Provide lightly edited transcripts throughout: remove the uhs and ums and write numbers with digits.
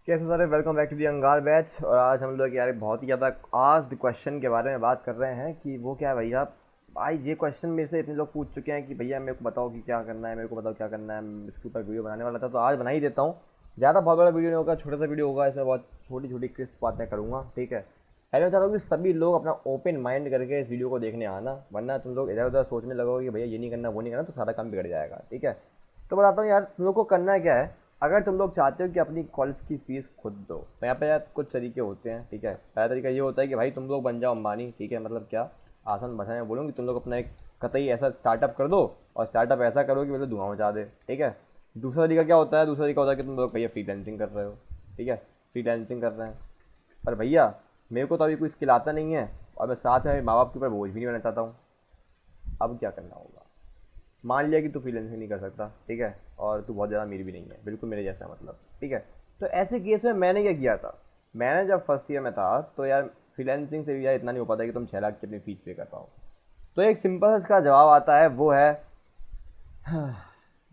कैसे सारे welcome back to the अंगार बैच। और आज हम लोग यार बहुत ही ज़्यादा आज क्वेश्चन के बारे में बात कर रहे हैं कि वो क्या है भैया। भाई ये क्वेश्चन मेरे से इतने लोग पूछ चुके हैं कि भैया मेरे को बताओ कि क्या करना है, मेरे को बताओ क्या करना है। मैं इसके ऊपर वीडियो बनाने वाला था तो आज बना ही देता हूँ। ज़्यादा बहुत बड़ा वीडियो नहीं होगा, छोटा सा वीडियो होगा। इसमें बहुत छोटी छोटी क्रिस्प बातें करूँगा, ठीक है। पहले मैं चाहता हूँ कि सभी लोग अपना ओपन माइंड करके इस वीडियो को देखने आना, वरना तुम लोग इधर उधर सोचने लगोगे कि भैया ये नहीं करना वो नहीं करना, तो सारा काम बिगड़ जाएगा, ठीक है। तो बताता हूँ यार तुम लोग को करना क्या है। अगर तुम लोग चाहते हो कि अपनी कॉलेज की फीस खुद दो, तो यहाँ पे यार कुछ तरीके होते हैं, ठीक है। पहला तरीका ये होता है कि भाई तुम लोग बन जाओ अंबानी, ठीक है। मतलब क्या, आसान भाषा में बोलूँ कि तुम लोग अपना एक कतई ऐसा स्टार्टअप कर दो, और स्टार्टअप ऐसा करो कि मतलब धुआं मचा दे, ठीक है। दूसरा तरीका क्या होता है, दूसरा तरीका होता है कि तुम लोग भैया फ्रीलांसिंग कर रहे हो, ठीक है। फ्रीलांसिंग कर रहे हैं, पर भैया मेरे को तो अभी कोई स्किल आता नहीं है, और मैं साथ में माँ बाप के ऊपर बोझ भी नहीं बनना चाहता हूँ। अब क्या करना होगा। मान लिया कि तू फ्रीलांसिंग नहीं कर सकता, ठीक है, और तू बहुत ज़्यादा अमीर भी नहीं है, बिल्कुल मेरे जैसा, मतलब, ठीक है। तो ऐसे केस में मैंने क्या किया था, मैंने जब फर्स्ट ईयर में था तो यार फ्रीलांसिंग से भी यार इतना नहीं हो पाता कि तुम 6 लाख की अपनी फीस पे कर पाओ। तो एक सिंपल सा इसका जवाब आता है, वो है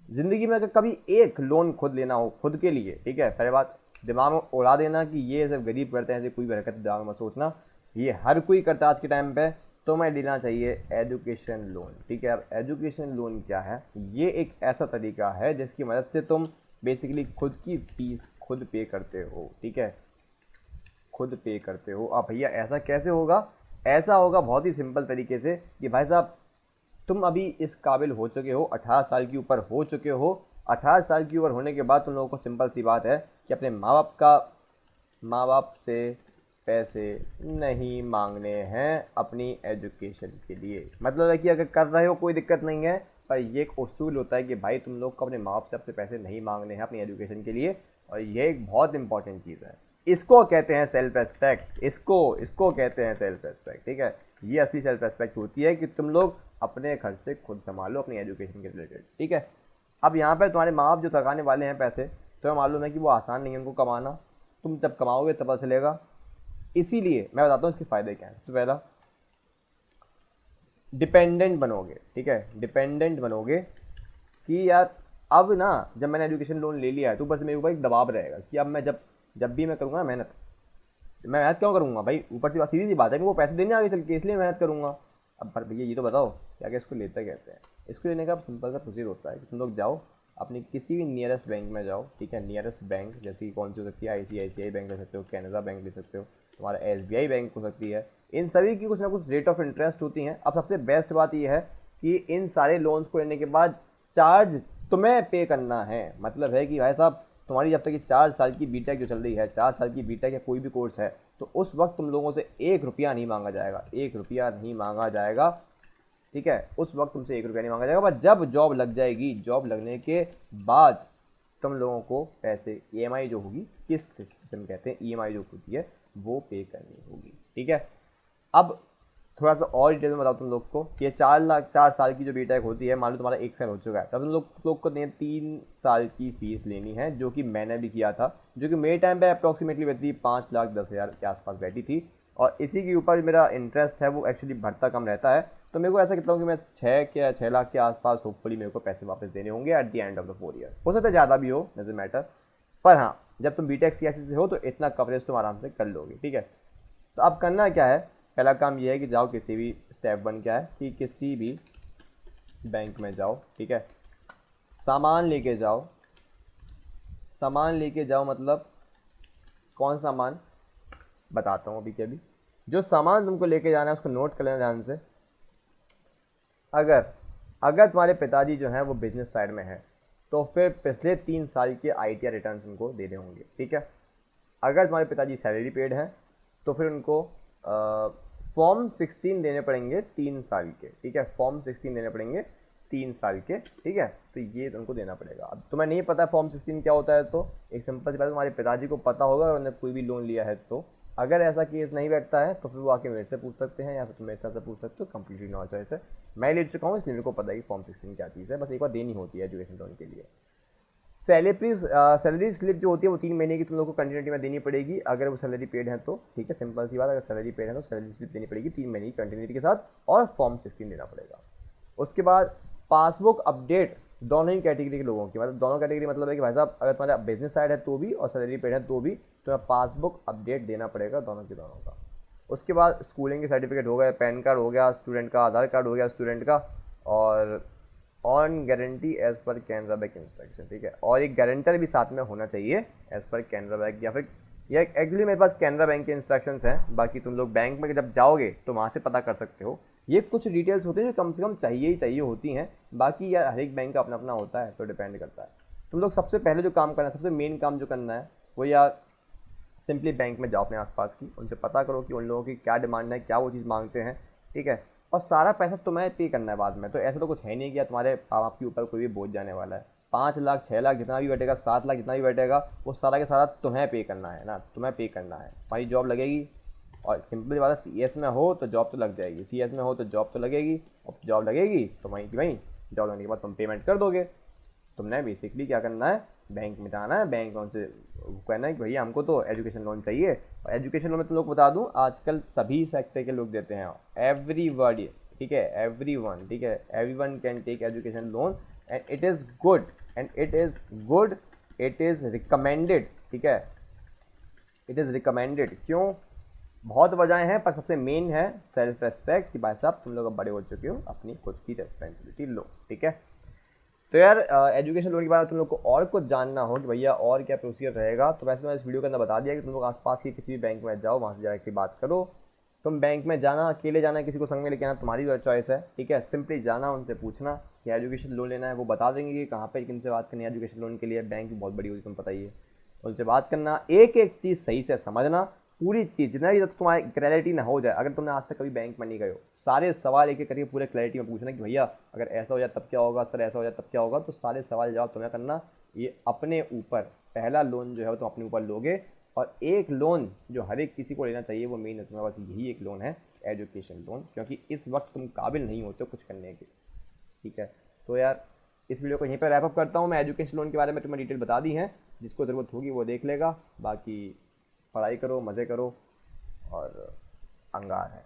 ज़िंदगी में अगर कभी एक लोन खुद लेना हो खुद के लिए, ठीक है। पहले बात दिमाग में उड़ा देना कि ये सिर्फ गरीब करते हैं, ऐसे कोई भी हरकत दिमाग में मत सोचना। ये हर कोई करता है आज के टाइम पे। तो मैं लेना चाहिए एजुकेशन लोन, ठीक है। अब एजुकेशन लोन क्या है, ये एक ऐसा तरीका है जिसकी मदद से तुम बेसिकली खुद की फीस खुद पे करते हो, ठीक है। खुद पे करते हो। अब भैया ऐसा कैसे होगा, ऐसा होगा बहुत ही सिंपल तरीके से कि भाई साहब तुम अभी इस काबिल हो चुके हो, 18 साल की ऊपर हो चुके हो। 18 साल की उम्र होने के बाद तुम लोगों को सिंपल सी बात है कि अपने माँ बाप से पैसे नहीं मांगने हैं अपनी एजुकेशन के लिए। मतलब है कि अगर कर रहे हो कोई दिक्कत नहीं है, पर ये एक उसूल होता है कि भाई तुम लोग को अपने माँ बाप से आपसे पैसे नहीं मांगने हैं अपनी एजुकेशन के लिए। और ये एक बहुत इंपॉर्टेंट चीज़ है। इसको कहते हैं सेल्फ रेस्पेक्ट, इसको इसको कहते हैं सेल्फ रेस्पेक्ट, ठीक है। ये असली सेल्फ रेस्पेक्ट होती है कि तुम लोग अपने खर्चे खुद संभालो अपनी एजुकेशन के रिलेटेड, ठीक है। अब यहाँ पर तुम्हारे माँ बाप जो लगाने वाले हैं पैसे, तुम्हें मालूम है कि वो आसान नहीं है उनको कमाना। तुम जब कमाओगे तब पता चलेगा। इसीलिए मैं बताता हूँ इसके फ़ायदे क्या हैं। तो पहला, डिपेंडेंट बनोगे, ठीक है। डिपेंडेंट बनोगे कि यार अब ना, जब मैंने एजुकेशन लोन ले लिया है तो ऊपर से मेरे ऊपर एक दबाव रहेगा कि अब मैं जब जब भी मैं करूँगा ना मेहनत, मैं मेहनत क्यों करूँगा भाई। ऊपर से बात सीधी सी बात है कि वो पैसे देने आगे चल के, इसलिए मेहनत करूँगा। अब पर भैया ये तो बताओ क्या क्या इसको लेता कैसे है। इसको लेने का सिंपल सा प्रोसीजर होता है कि तुम लोग जाओ अपनी किसी भी नियरेस्ट बैंक में जाओ, ठीक है। नियरेस्ट बैंक जैसे कि कौन सी हो सकती है, ICICI बैंक ले सकते हो, कैनरा बैंक ले सकते हो, तुम्हारा SBI बैंक हो सकती है। इन सभी की कुछ ना कुछ रेट ऑफ इंटरेस्ट होती हैं। अब सबसे बेस्ट बात यह है कि इन सारे लोन्स को लेने के बाद चार्ज तुम्हें पे करना है। मतलब है कि भाई साहब तुम्हारी जब तक कि 4 साल की बीटेक जो चल रही है, 4 साल की बीटेक या कोई भी कोर्स है, तो उस वक्त तुम लोगों से 1 रुपया नहीं मांगा जाएगा, 1 रुपया नहीं मांगा जाएगा, ठीक है। उस वक्त तुमसे 1 रुपया नहीं मांगा जाएगा। पर जब जॉब लग जाएगी, जॉब लगने के बाद तुम लोगों को पैसे EMI जो होगी, किस्त जिसे हम कहते हैं EMI जो होती है, वो पे करनी होगी, ठीक है। अब थोड़ा सा और डिटेल में बताओ तुम लोग को कि ये 4 लाख 4 साल की जो बीटेक होती है, मान लो तुम्हारा 1 साल हो चुका है, तब तुम लोग को 3 साल की फीस लेनी है, जो कि मैंने भी किया था, जो कि मेरे टाइम पे अप्रॉक्सीमेटली बैठी थी 5,10,000 के आसपास बैठी थी। और इसी के ऊपर मेरा इंटरेस्ट है वो एक्चुअली बढ़ता कम रहता है। तो मेरे को ऐसा कहता हूँ कि मैं 6 लाख के आसपास होपफुली मेरे को पैसे वापस देने होंगे at the end of the 4 year. हो सकता है ज़्यादा भी हो, डजंट मैटर। पर हाँ, जब तुम बीटेक सीएससी से हो तो इतना कवरेज तुम आराम से कर लोगे, ठीक है। तो अब करना क्या है, पहला काम यह है कि जाओ किसी भी स्टेप 1 क्या है कि किसी भी बैंक में जाओ, ठीक है। सामान लेके जाओ, सामान लेके जाओ मतलब कौन सामान, बताता हूँ अभी के अभी। जो सामान तुमको लेके जाना है उसको नोट कर लेना ध्यान से। अगर अगर तुम्हारे पिताजी जो हैं वो बिजनेस साइड में है, तो फिर पिछले 3 साल के ITR रिटर्न उनको देने होंगे, ठीक है। अगर तुम्हारे पिताजी सैलरी पेड हैं तो फिर उनको फॉर्म 16 देने पड़ेंगे 3 साल के, ठीक है। फॉर्म 16 देने पड़ेंगे 3 साल के, ठीक है। तो ये तुमको देना पड़ेगा। अब तुम्हें नहीं पता फॉर्म 16 क्या होता है, तो एक सिंपल सी बात, तुम्हारे पिताजी को पता होगा और उन्होंने कोई भी लोन लिया है तो। अगर ऐसा केस नहीं बैठता है तो फिर वो आके मेरे से पूछ सकते हैं, या फिर तुम मेरे से पूछ सकते हो, कंप्लीटली नो चॉइस है। मैं ले चुका हूँ इसलिए मेरे को पता है कि फॉर्म 16 क्या चीज़ है। बस एक बार देनी होती है एजुकेशन लोन के लिए। सैलरी स्लिप जो होती है वो 3 महीने की तुम लोग को कंटिन्यूटी में देनी पड़ेगी, अगर वो सैलरी पेड है तो, ठीक है। सिंपल सी बात, अगर सैलरी पेड है तो सैलरी स्लिप देनी पड़ेगी 3 महीने की कंटिन्यूटी के साथ, और फॉर्म 16 देना पड़ेगा। उसके बाद पासबुक अपडेट दोनों ही कैटेगरी के लोगों की, मतलब दोनों कैटेगरी मतलब है कि भाई साहब अगर तुम्हारा बिजनेस साइड है तो भी और सैलरी पेड है तो भी तुम्हें पासबुक अपडेट देना पड़ेगा दोनों की दोनों का। उसके बाद स्कूलिंग के सर्टिफिकेट हो गए, पैन कार्ड हो गया स्टूडेंट का, आधार कार्ड हो गया स्टूडेंट का, और on guarantee as per Canara bank instruction, ठीक है। और एक गारंटर भी साथ में होना चाहिए एज पर कैनरा बैंक, या फिर ये एक्चुअली मेरे पास कैनरा बैंक के इंस्ट्रक्शंस हैं, बाकी तुम लोग बैंक में जब जाओगे तो वहाँ से पता कर सकते हो। ये कुछ डिटेल्स होती हैं जो कम से कम चाहिए ही चाहिए होती हैं, बाकी यार हर एक बैंक का अपना अपना होता है तो डिपेंड करता है। तुम लोग सबसे पहले जो काम करना है, सबसे मेन काम जो करना है वो यार सिंपली बैंक में जाओ अपने आसपास की, उनसे पता करो कि उन लोगों की क्या डिमांड है, क्या वो चीज़ मांगते हैं, ठीक है। और सारा पैसा तुम्हें पे करना है बाद में, तो ऐसा तो कुछ है नहीं कि तुम्हारे आपके ऊपर कोई भी बोझ जाने वाला है। 5 लाख 6 लाख जितना भी बैठेगा, 7 लाख जितना भी बैठेगा, वो सारा के सारा तुम्हें पे करना है ना, तुम्हें पे करना है। तुम्हारी जॉब लगेगी, और सिंपल बात है CS में हो तो जॉब तो लग जाएगी, CS में हो तो जॉब तो लगेगी, और जॉब लगेगी तो वहीं की वहीं जॉब लगने के बाद तुम पेमेंट कर दोगे। तुमने बेसिकली क्या करना है, बैंक में जाना है, बैंक लोन से कहना है कि भैया हमको तो एजुकेशन लोन चाहिए। और एजुकेशन लोन में तुम लोग बता दूं आजकल सभी सेक्टर के लोग देते हैं, एवरीबॉडी, ठीक है, एवरीवन, ठीक है, everyone can take education loan and it is good, and it is good, it is recommended, ठीक है, इट इज़ रिकमेंडेड। क्यों? बहुत वजहें हैं, पर सबसे मेन है सेल्फ रेस्पेक्ट, कि भाई साहब तुम लोग अब बड़े हो चुके हो, अपनी खुद की रेस्पॉन्सिबिलिटी लो, ठीक है। तो यार एजुकेशन लोन के बारे में तुम लोग को और कुछ जानना हो कि भैया और क्या प्रोसीजर रहेगा, तो वैसे मैं इस वीडियो के अंदर बता दिया कि तुम लोग आसपास के किसी भी बैंक में जाओ, वहाँ से जाकर बात करो। तुम बैंक में जाना, अकेले जाना, किसी को संग में लेके आना, तुम्हारी चॉइस है, ठीक है। सिंपली जाना, उनसे पूछना कि एजुकेशन लोन लेना है, वो बता देंगे कि कहाँ पे किन से बात करनी है एजुकेशन लोन के लिए। बैंक बहुत बड़ी होगी, तुम्हें पता ही है। उनसे बात करना, एक एक चीज़ सही से समझना, पूरी चीज़ जितना भी तुम्हारी क्लैरिटी ना हो जाए। अगर तुमने आज तक कभी बैंक में नहीं गए हो, सारे सवाल एक एक करके पूरे क्लैरिटी में पूछना कि भैया अगर ऐसा हो जाए तब क्या होगा, इस तरह ऐसा हो जाए तब क्या होगा। तो सारे सवाल जवाब तुम्हें करना, ये अपने ऊपर पहला लोन जो है वो तुम अपने ऊपर लोगे। और एक लोन जो हर एक किसी को लेना चाहिए, वो मेन तुम्हारे पास यही एक लोन है, एजुकेशन लोन, क्योंकि इस वक्त तुम काबिल नहीं होते कुछ करने के, ठीक है। तो यार इस वीडियो को यहीं पर रैप अप करता हूँ। मैं एजुकेशन लोन के बारे में तुम्हें डिटेल बता दी है, जिसको ज़रूरत होगी वो देख लेगा, बाकी पढ़ाई करो, मज़े करो, और अंगार है।